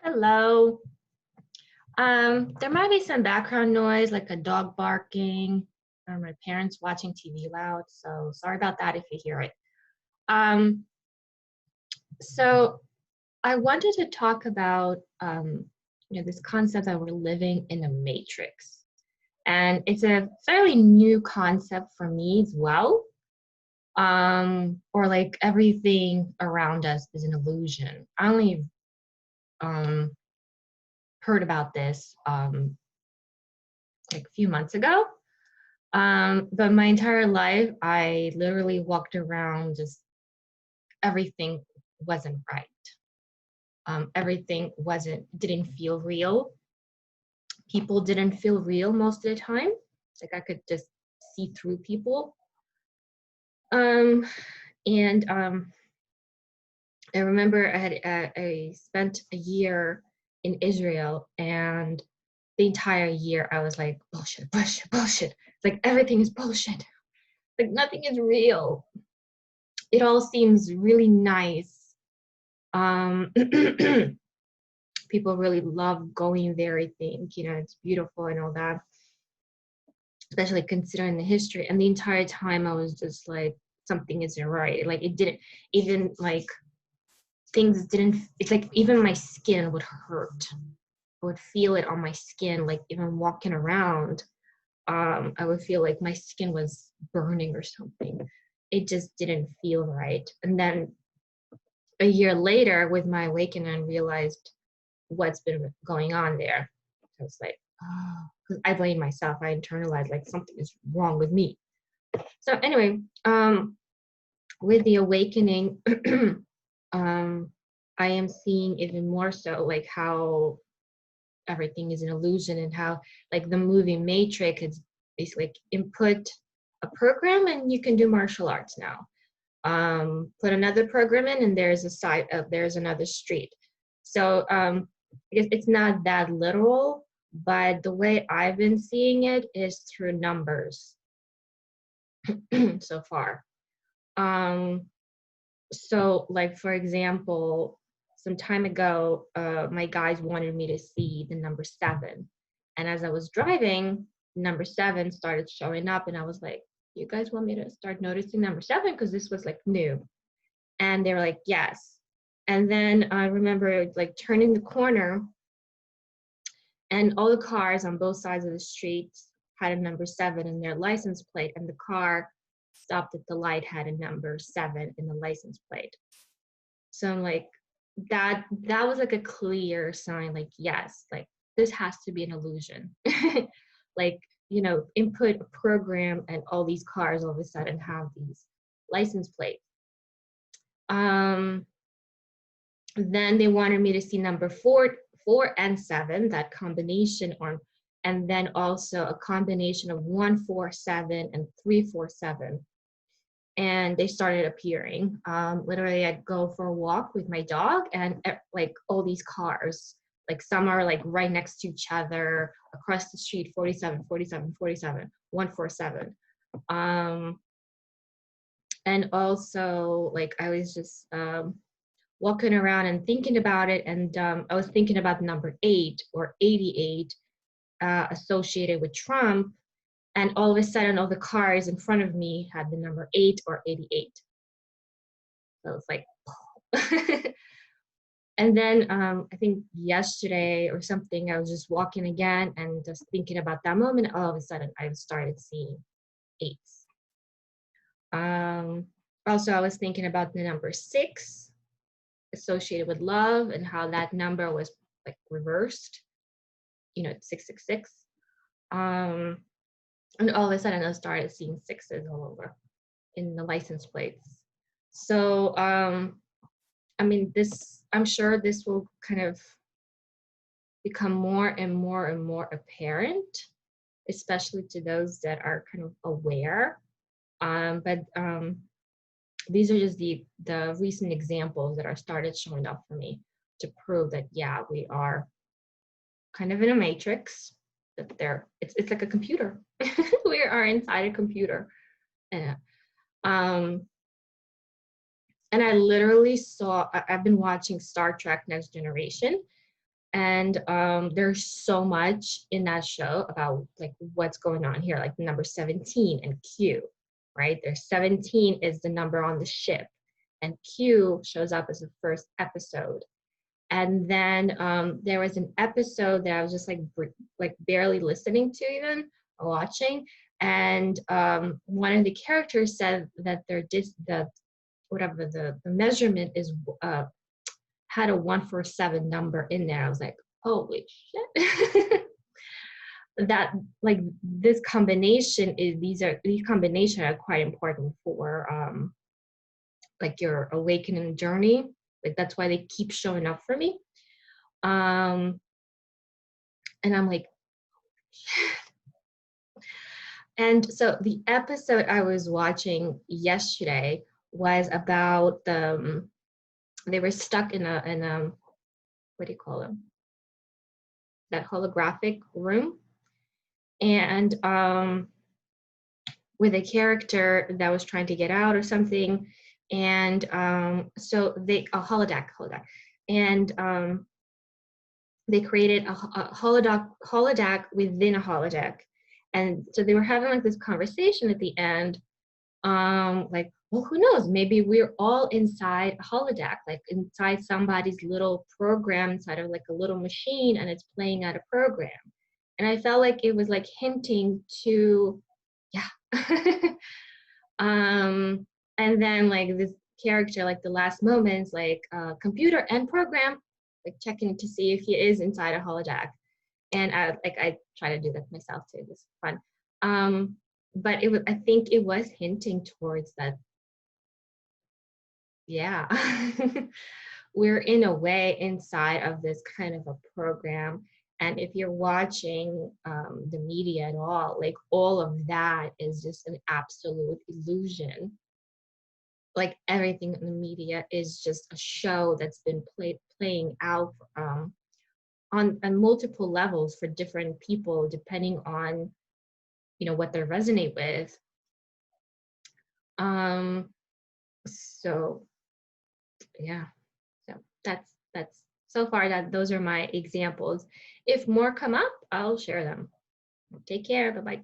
Hello. There might be some background noise, like a dog barking or my parents watching TV loud. So sorry about that if you hear it. Um, so I wanted to talk about this concept that we're living in a matrix, and it's a fairly new concept for me as well. Or like everything around us is an illusion. I only um, heard about this like a few months ago. But my entire life, I literally walked around just everything wasn't right. Everything didn't feel real. People didn't feel real most of the time. Like I could just see through people. Um, and I remember I spent a year in Israel, and the entire year I was like bullshit, bullshit, bullshit. Like everything is bullshit. Like nothing is real. It all seems really nice. Um, People really love going there, I think, it's beautiful and all that, especially considering the history. And the entire time I was just like, something isn't right. Like it didn't even like things didn't, it's like even my skin would hurt. I would feel it on my skin, like even walking around. I would feel like my skin was burning or something. It just didn't feel right. And then a year later, with my awakening, I realized what's been going on there. I was like, oh, because I blame myself. I internalized like something is wrong with me. So anyway, with the awakening, um, I am seeing even more so like how everything is an illusion and how like the movie Matrix is basically like input a program and you can do martial arts now. Put another program in and there's a side of there's another street. So it's not that literal, but the way I've been seeing it is through numbers so far. So like for example, some time ago, my guys wanted me to see the number 7, and as I was driving, number 7 started showing up, and I was like, "You guys want me to start noticing number 7 because this was like new?" And they were like, "Yes." And then I remember like turning the corner, and all the cars on both sides of the street had a number 7 in their license plate, and the car stopped at the light had a number 7 in the license plate. So I'm like, that was like a clear sign, like, yes, like this has to be an illusion. Like, input a program and all these cars all of a sudden have these license plates. Um, then they wanted me to see number 4 and 7, that combination on, and then also a combination of 147 and 347. And they started appearing. Literally, I'd go for a walk with my dog, and like all these cars, like some are like right next to each other across the street, 47, 47, 47, 147. And also, like I was just walking around and thinking about it, and I was thinking about the number 8 or 88 associated with Trump. And all of a sudden, all the cars in front of me had the number 8 or 88. So it's like, and then I think yesterday or something, I was just walking again and just thinking about that moment. All of a sudden, I started seeing 8s. Also, I was thinking about the number 6 associated with love and how that number was like reversed, 666. And all of a sudden, I started seeing 6s all over in the license plates. So, I mean, I'm sure this will kind of become more and more and more apparent, especially to those that are kind of aware. But these are just the recent examples that are started showing up for me to prove that, yeah, we are kind of in a matrix, that it's like a computer. We are inside a computer. And, and I literally I've been watching Star Trek Next Generation, And there's so much in that show about like what's going on here, like the number 17 and Q, right? There's 17 is the number on the ship, and Q shows up as the first episode. And then there was an episode that I was just like barely listening to, even or watching, and one of the characters said that the whatever the measurement is had a 147 number in there. I was like, holy shit. That like this combination is these combinations are quite important for like your awakening journey. Like that's why they keep showing up for me. And I'm like, and so the episode I was watching yesterday was about they were stuck in a what do you call them? That holographic room. And with a character that was trying to get out or something. And so they a holodeck, and they created a holodeck within a holodeck. And so they were having like this conversation at the end, like, well, who knows? Maybe we're all inside a holodeck, like inside somebody's little program, inside of like a little machine, and it's playing out a program. And I felt like it was like hinting to, yeah. And then like this character, like the last moments, like computer and program, like checking to see if he is inside a holodeck. And I try to do that myself too. This is fun. But it was, I think it was hinting towards that. Yeah, we're in a way inside of this kind of a program. And if you're watching the media at all, like all of that is just an absolute illusion. Like everything in the media is just a show that's been playing out on multiple levels for different people, depending on what they resonate with. So yeah, so that's so far that those are my examples. If more come up, I'll share them. Take care. Bye bye.